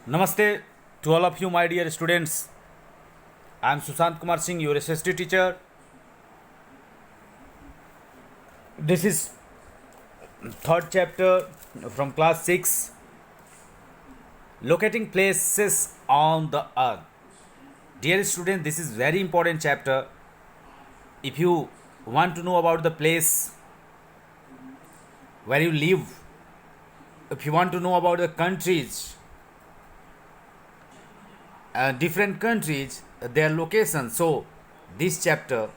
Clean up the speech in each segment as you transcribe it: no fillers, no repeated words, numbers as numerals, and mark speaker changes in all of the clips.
Speaker 1: Namaste to all of you, my dear students. I am Sushant Kumar Singh, your SST teacher. This is third chapter from class 6, locating places on the earth. Dear student, this is very important chapter. If you want to know about the place where you live, if you want to know about the countries, different countries, their locations. So this chapter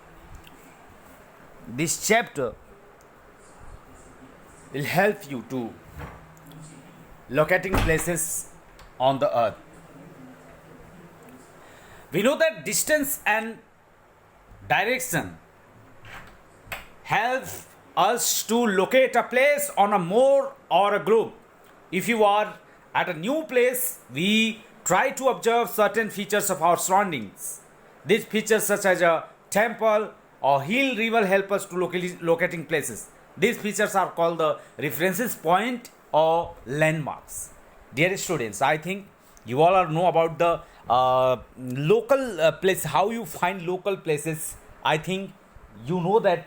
Speaker 1: will help you to locating places on the earth. We know that distance and direction help us to locate a place on a more or a globe. If you are at a new place, we try to observe certain features of our surroundings. These features such as a temple or hill river help us to locating places. These features are called the references point or landmarks. Dear students, I think you all are know about the local place, how you find local places. I think you know that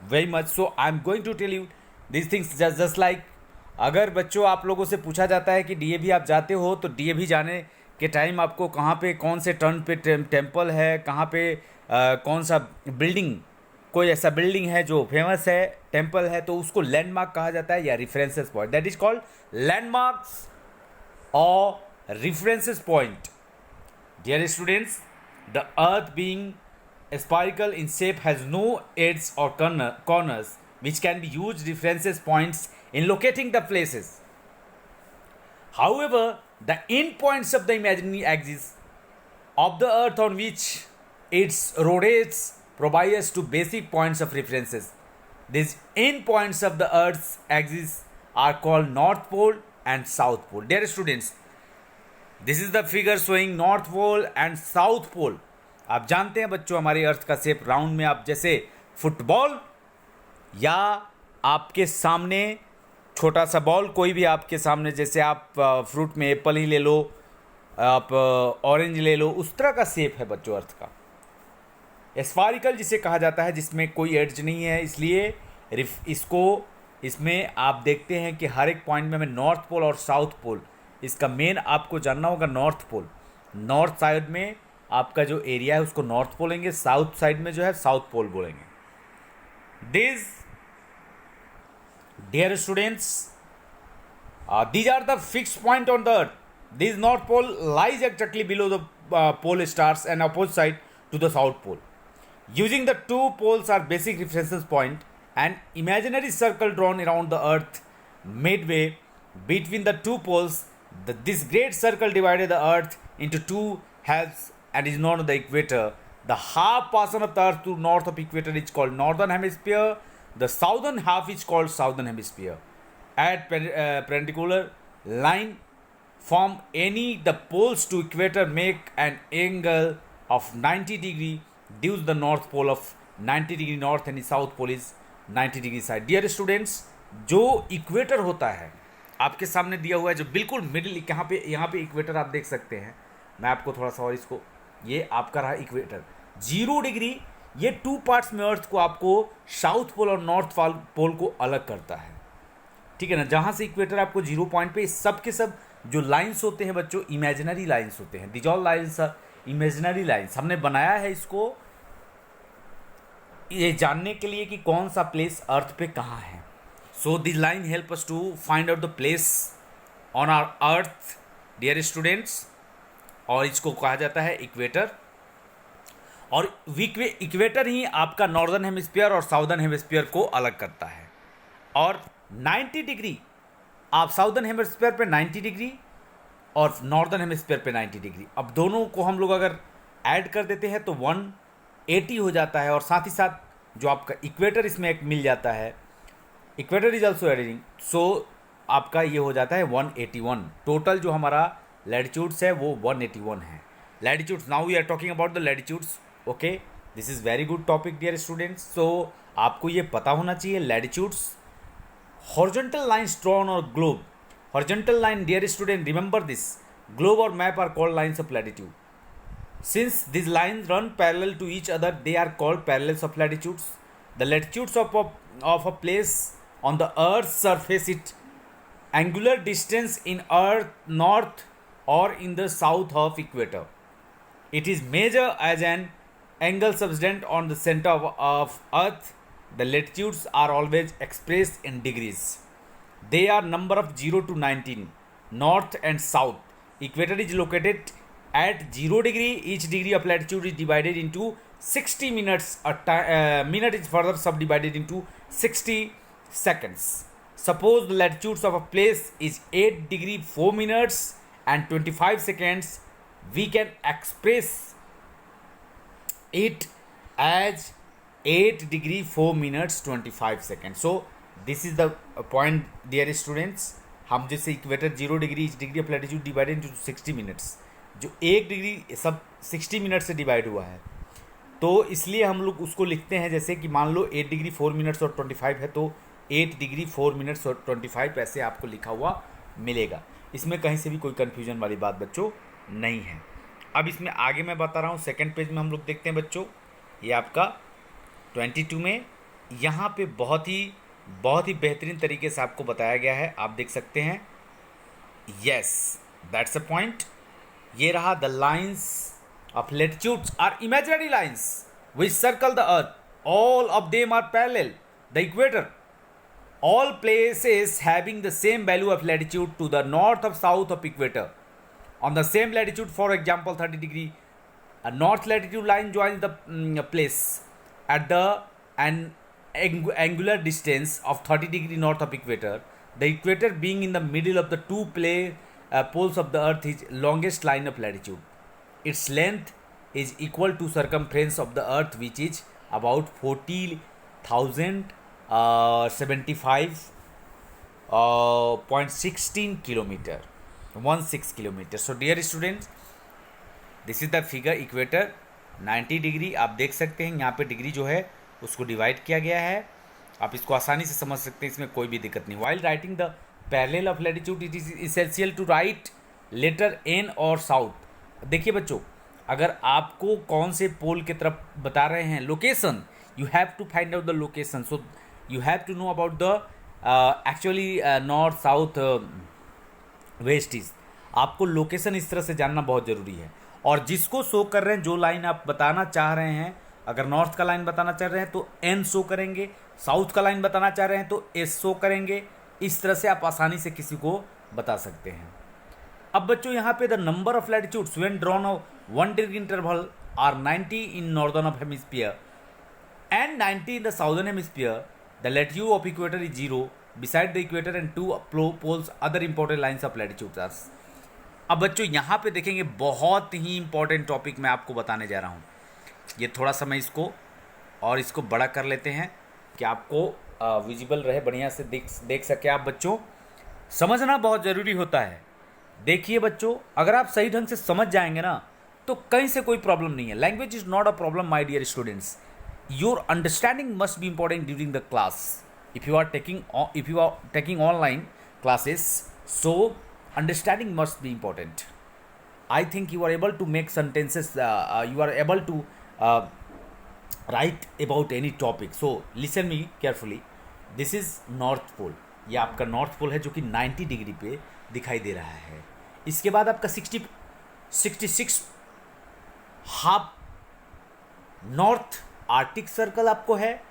Speaker 1: very much. So I am going to tell you these things just like अगर बच्चों आप लोगों से पूछा जाता है कि DAV आप जाते हो तो डीएवी जाने के टाइम आपको कहाँ पे कौन से टर्न पे टेम्पल है, कहाँ पे कौन सा बिल्डिंग, कोई ऐसा बिल्डिंग है जो फेमस है, टेम्पल है, तो उसको लैंडमार्क कहा जाता है या references point. That is called landmarks और references point. Dear students, the earth being spherical in shape has no edges or corners which can be used references points in locating the places. However, the end points of the imaginary axis of the earth on which it rotates provide us two basic points of references. These end points of the earth's axis are called North Pole and South Pole. Dear students, this is the figure showing north pole and south pole. आप जानते हैं बच्चों, हमारी अर्थ का shape round में, आप जैसे football या आपके सामने छोटा सा बॉल, कोई भी आपके सामने, जैसे आप फ्रूट में एप्पल ही ले लो, आप ऑरेंज ले लो, उस तरह का शेप है बच्चों अर्थ का. स्फेरिकल जिसे कहा जाता है, जिसमें कोई एड्ज नहीं है, इसलिए इसमें आप देखते हैं कि हर एक पॉइंट में हमें नॉर्थ पोल और साउथ पोल, इसका मेन आपको जानना होगा नॉर्थ पोल. नॉर्थ साइड में आपका जो एरिया है उसको नॉर्थ पोल बोलेंगे, साउथ साइड में जो है साउथ पोल बोलेंगे. This dear students, these are the fixed point on the earth. This north pole lies exactly below the pole stars and opposite side to the south pole. Using the two poles are basic references point, an imaginary circle drawn around the earth midway between the two poles. This great circle divided the earth into two halves and is known as the equator. The half portion of the earth to north of equator is called northern hemisphere. The southern half is called southern hemisphere. At perpendicular line from any the poles to equator make an angle of 90 degree. Thus the north pole of 90 degree north and the south pole is 90 degree side. Dear students, जो equator होता है आपके सामने दिया हुआ है, जो बिल्कुल मिडिल, यहाँ पे इक्वेटर आप देख सकते हैं. मैं आपको थोड़ा सा और इसको, ये आपका रहा इक्वेटर 0 डिग्री. ये टू पार्ट्स में अर्थ को आपको साउथ पोल और नॉर्थ पोल को अलग करता है, ठीक है ना. जहाँ से इक्वेटर आपको 0 पॉइंट पे, सब के सब जो लाइंस होते हैं बच्चों, इमेजिनरी लाइंस होते हैं. This all lines are imaginary lines. हमने बनाया है इसको ये जानने के लिए कि कौन सा प्लेस अर्थ पे कहाँ है. So this line help us to find out the place on our earth, dear students, और इसको कहा जाता है इक्वेटर. और इक्वेटर ही आपका नॉर्दर्न हेमिस्फीयर और साउदर्न हेमिस्फीयर को अलग करता है. और 90 डिग्री आप साउदर्न हेमिस्फीयर पे 90 डिग्री और नॉर्दर्न हेमिस्फीयर पे 90 डिग्री. अब दोनों को हम लोग अगर ऐड कर देते हैं तो 180 हो जाता है. और साथ ही साथ जो आपका इक्वेटर इसमें एक मिल जाता है, इक्वेटर इज ऑल्सो एडिंग, सो आपका ये हो जाता है 181. टोटल जो हमारा लैटिट्यूड्स है वो 181 है. Latitudes, now we are talking about the latitudes. Okay, this is very good topic dear students. So आपको ये पता होना चाहिए लैटिट्यूड्स. हॉरिजॉन्टल लाइन्स ड्रॉन और globe. Horizontal line, dear student, remember this. globe or map are called lines of latitude. Since these lines run parallel to each other, they are called parallels of latitudes. The latitudes of a place on the Earth's surface, its angular distance in Earth north or in the south of equator. It is measured as an angle subtended on the center of Earth. The latitudes are always expressed in degrees. They are number of 0 to 19, north and south. Equator is located at 0 degree. Each degree of latitude is divided into 60 minutes. Minute is further subdivided into 60 seconds. Suppose the latitudes of a place is 8 degree 4 minutes and 25 seconds. We can express it as 8 degree 4 minutes 25 seconds. So this is the point, dear students. हम जैसे equator 0 degree, etch degree of latitude divided into 60 minutes, जो 1 degree सब 60 minute से divide हुआ है, तो इसलिए हम लोग उसको लिखते हैं जैसे कि मान लो 8 डिग्री 4 मिनट्स और 25 है, तो 8 डिग्री 4 मिनट्स और 25 ऐसे आपको लिखा हुआ मिलेगा। इसमें कहीं से भी कोई कन्फ्यूजन वाली बात बच्चों नहीं है। अब इसमें आगे मैं बता रहा हूँ, सेकेंड पेज में हम लोग देखते हैं बच्चों, ये आपका 22 में यहाँ पे बहुत ही बेहतरीन तरीके से आपको बताया गया है, आप देख सकते हैं। Yes, that's a point. ये रहा, the lines of latitudes are imaginary lines which circle the earth, all of them are parallel the equator, all places having the same value of latitude to the north of south of equator. On the same latitude, for example 30 degree, a north latitude line joins the place at an angular distance of 30 degree north of equator. The equator being in the middle of the two poles of the earth is longest line of latitude. Its length is equal to circumference of the earth, which is about 40,075.16 kilometer, 16 kilometer. So dear students, this is the figure equator 90 degree आप देख सकते हैं, यहाँ पे degree जो है उसको divide किया गया है, आप इसको आसानी से समझ सकते हैं, इसमें कोई भी दिक्कत नहीं। While writing the parallel of latitude it is essential to write letter N और साउथ। देखिए बच्चों, अगर आपको कौन से पोल की तरफ बता रहे हैं location, you have to find out the location, so you have to know about the actually north south west east। आपको लोकेशन इस तरह से जानना बहुत ज़रूरी है। और जिसको शो कर रहे हैं, जो लाइन आप बताना चाह रहे हैं, अगर नॉर्थ का लाइन बताना चाह रहे हैं तो एन शो करेंगे, साउथ का लाइन बताना चाह रहे हैं तो एस शो करेंगे। इस तरह से आप आसानी से किसी को बता सकते हैं। अब बच्चों यहाँ पे the number of latitudes when drawn of 1 degree interval are 90 in northern of hemisphere and 90 in the southern hemisphere. The latitude of equator is 0. Beside the equator and two poles, other important lines of latitude are. अब बच्चों यहाँ पे देखेंगे, बहुत ही important topic मैं आपको बताने जा रहा हूँ। ये थोड़ा सा मैं इसको बड़ा कर लेते हैं कि आपको विजिबल रहे, बढ़िया से देख सके आप बच्चों। समझना बहुत ज़रूरी होता है। देखिए बच्चों, अगर आप सही ढंग से समझ जाएंगे ना तो कहीं से कोई प्रॉब्लम नहीं है। Language is not a problem my dear students. Your understanding must be important during the class. If you are taking online classes, so understanding must be important. I think you are able to make sentences. You are able to write about any topic. So listen me carefully. This is North Pole. ये आपका north pole है जो कि 90 degree पे दिखाई दे रहा है। इसके बाद आपका 66 हाफ नॉर्थ आर्टिक सर्कल आपको है,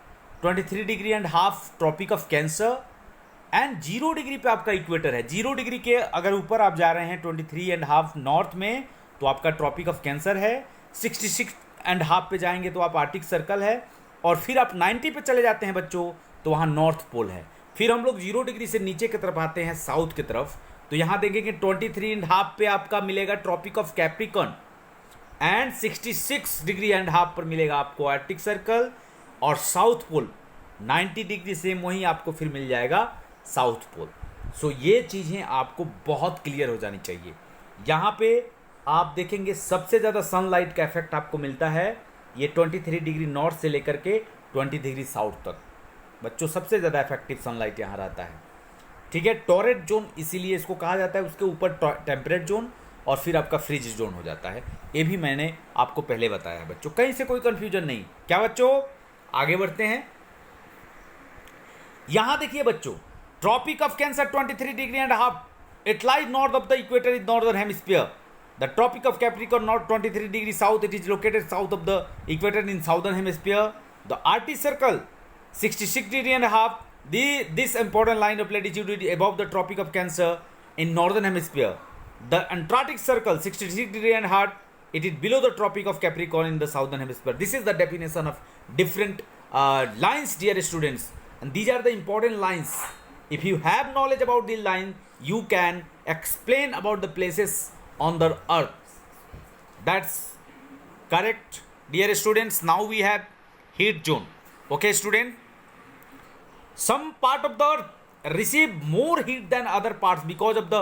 Speaker 1: 23 degree and half tropic of cancer, and 0 degree पे आपका इक्वेटर है। 0 डिग्री के अगर ऊपर आप जा रहे हैं 23 एंड हाफ नॉर्थ में तो आपका ट्रॉपिक ऑफ कैंसर है, 66 एंड हाफ पे जाएंगे तो आप आर्टिक सर्कल है, और फिर आप 90 पे चले जाते हैं बच्चों तो वहाँ नॉर्थ पोल है। फिर हम लोग 0 डिग्री से नीचे की तरफ आते हैं साउथ की तरफ, तो यहाँ देखेंगे 23 एंड हाफ पे आपका मिलेगा tropic of capricorn, and 66 degree and half पर मिलेगा आपको आर्टिक सर्कल, और साउथ पोल 90 डिग्री से वहीं आपको फिर मिल जाएगा साउथ पोल। सो ये चीज़ें आपको बहुत क्लियर हो जानी चाहिए। यहाँ पे आप देखेंगे सबसे ज़्यादा सनलाइट का इफेक्ट आपको मिलता है ये 23 डिग्री नॉर्थ से लेकर के 20 डिग्री साउथ तक। बच्चों सबसे ज़्यादा इफेक्टिव सनलाइट यहाँ रहता है, ठीक है। टॉरेट जोन इसीलिए इसको कहा जाता है, उसके ऊपर टेम्परेट जोन, और फिर आपका फ्रीज जोन हो जाता है। ये भी मैंने आपको पहले बताया है बच्चों, कहीं से कोई कंफ्यूजन नहीं। क्या बच्चों, आगे बढ़ते हैं। यहां देखिए बच्चों, tropic of cancer 23 degree and half, it lies north of the equator in northern hemisphere. The tropic of capricorn north 23 degree south, it is located south of the equator in southern hemisphere. The arctic circle 66 degree and a half. This important line of latitude is above the Tropic of Cancer in northern hemisphere. The Antarctic Circle 66 degree and a half. It is below the Tropic of Capricorn in the southern hemisphere. This is the definition of different lines, dear students, and these are the important lines. If you have knowledge about the line, you can explain about the places on the earth. That's correct, dear students. Now we have heat zone. Okay, student. Some part of the earth receive more heat than other parts because of the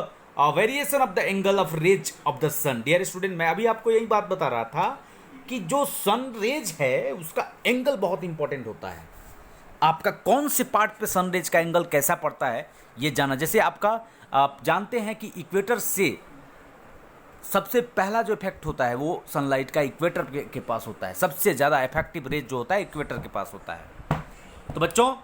Speaker 1: variation of the angle of rays of the sun. Dear student, मैं अभी आपको यही बात बता रहा था कि जो सन रेज है उसका एंगल बहुत इंपॉर्टेंट होता है। आपका कौन से पार्ट पे सन रेज का एंगल कैसा पड़ता है ये जाना। जैसे आप जानते हैं कि इक्वेटर से सबसे पहला जो इफेक्ट होता है वो सनलाइट का इक्वेटर के पास होता है। सबसे ज़्यादा इफेक्टिव रेज जो होता है इक्वेटर के पास होता है। तो बच्चों,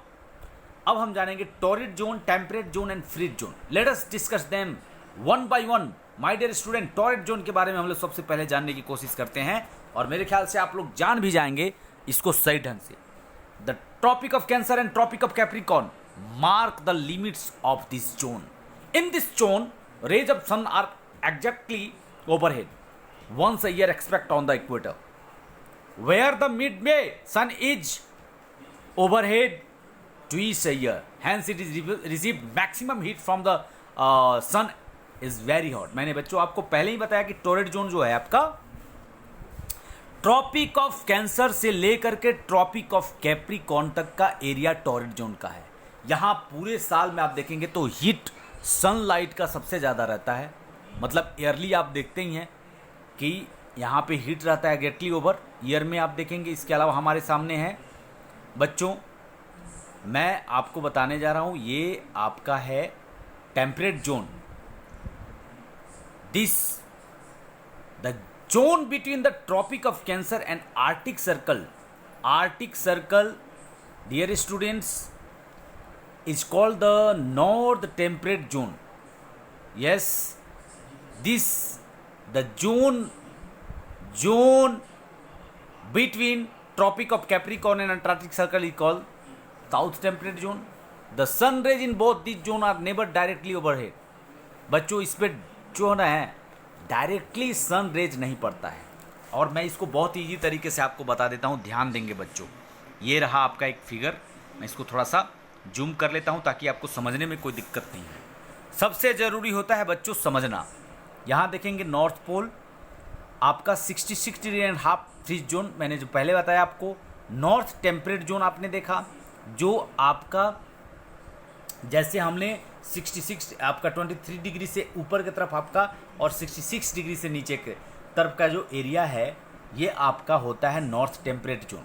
Speaker 1: अब हम जानेंगे torrid zone, temperate zone and freeze zone. Let us discuss them one by one. My dear student, torrid zone के बारे में हम लोग सबसे पहले जानने की कोशिश करते हैं और मेरे ख्याल से आप लोग जान भी जाएंगे इसको सही ढंग से। The tropic of cancer and tropic of capricorn mark the limits of this zone. In this zone, rays of sun are exactly overhead once a year expect on the equator, where the midway sun is overhead twice a year, hence it is received maximum heat from the sun is very hot. मैंने बच्चों आपको पहले ही बताया कि torrid zone जो है आपका tropic of cancer से लेकर के ट्रॉपिक ऑफ कैप्रिकॉर्न तक का एरिया टॉरिड जोन का है। यहां पूरे साल में आप देखेंगे तो हीट सनलाइट का सबसे ज़्यादा रहता है। मतलब ईयरली आप देखते ही हैं कि यहाँ पे हीट रहता है ग्रेटली ओवर ईयर में आप देखेंगे। इसके अलावा हमारे सामने है बच्चों, मैं आपको बताने जा रहा हूँ, ये आपका है temperate zone. This the zone between the tropic of cancer and arctic circle. Arctic circle, dear students, is called the north temperate zone. Yes, this the zone between tropic of Capricorn and Antarctic Circle is called south temperate zone. The sun rays in both these zones are never directly overhead. बच्चों, इस पे जो है directly sun rays नहीं पड़ता है और मैं इसको बहुत ईजी तरीके से आपको बता देता हूँ। ध्यान देंगे बच्चों, ये रहा आपका एक फिगर। मैं इसको थोड़ा सा जूम कर लेता हूँ ताकि आपको समझने में कोई दिक्कत नहीं है। सबसे ज़रूरी होता है बच्चों समझना। यहाँ देखेंगे नॉर्थ पोल आपका 66 degree and half freeze zone, मैंने जो पहले बताया आपको। नॉर्थ टेम्परेट जोन आपने देखा, जो आपका जैसे हमने 66 आपका 23 डिग्री से ऊपर की तरफ आपका और 66 डिग्री से नीचे के तरफ का जो एरिया है ये आपका होता है नॉर्थ टेम्परेट जोन।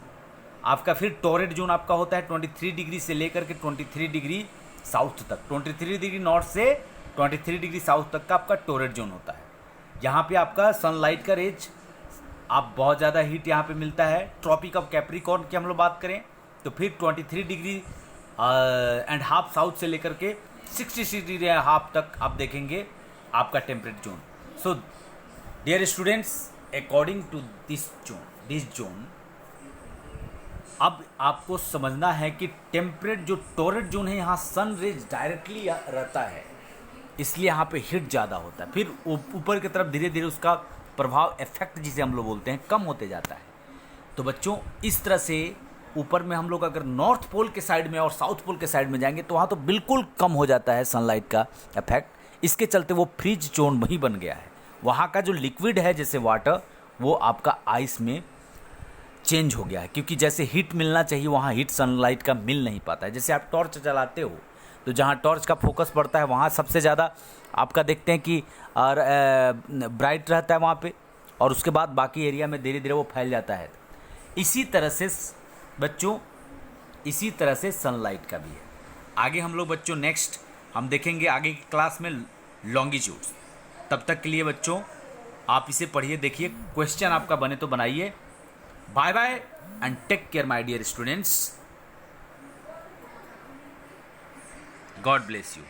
Speaker 1: आपका फिर टॉरिड जोन आपका होता है 23 डिग्री से लेकर के 23 डिग्री साउथ तक। 23 डिग्री नॉर्थ से 23 डिग्री साउथ तक का आपका टॉरिड जोन होता है। यहाँ पे आपका सनलाइट का रेज आप बहुत ज़्यादा हीट यहाँ पे मिलता है। ट्रॉपिक ऑफ कैप्रिकॉर्न की हम लोग बात करें तो फिर 23 डिग्री एंड हाफ साउथ से लेकर के 66 डिग्री हाफ तक आप देखेंगे आपका temperate zone. So dear students, according to this zone अब आपको समझना है कि टेम्परेट जो टॉरिड जोन है यहाँ सन रेज डायरेक्टली रहता है, इसलिए यहाँ पे हीट ज़्यादा होता है। फिर ऊपर की तरफ धीरे धीरे उसका प्रभाव, इफेक्ट जिसे हम लोग बोलते हैं, कम होते जाता है। तो बच्चों, इस तरह से ऊपर में हम लोग अगर नॉर्थ पोल के साइड में और साउथ पोल के साइड में जाएंगे तो वहाँ तो बिल्कुल कम हो जाता है सनलाइट का इफेक्ट। इसके चलते वो फ्रीज जोन वही बन गया है। वहाँ का जो लिक्विड है जैसे वाटर, वो आपका आइस में चेंज हो गया है, क्योंकि जैसे हीट मिलना चाहिए वहाँ हीट सनलाइट का मिल नहीं पाता है। जैसे आप टॉर्च जलाते हो तो जहाँ टॉर्च का फोकस पड़ता है वहाँ सबसे ज़्यादा आपका देखते हैं कि ब्राइट रहता है वहाँ पे, और उसके बाद बाकी एरिया में धीरे धीरे वो फैल जाता है। इसी तरह से बच्चों, इसी तरह से सनलाइट का भी है। आगे हम लोग बच्चों नेक्स्ट हम देखेंगे आगे की क्लास में लॉन्गिट्यूड्स। तब तक के लिए बच्चों आप इसे पढ़िए, देखिए, क्वेश्चन आपका बने तो बनाइए। Bye bye and take care my dear students, god bless you.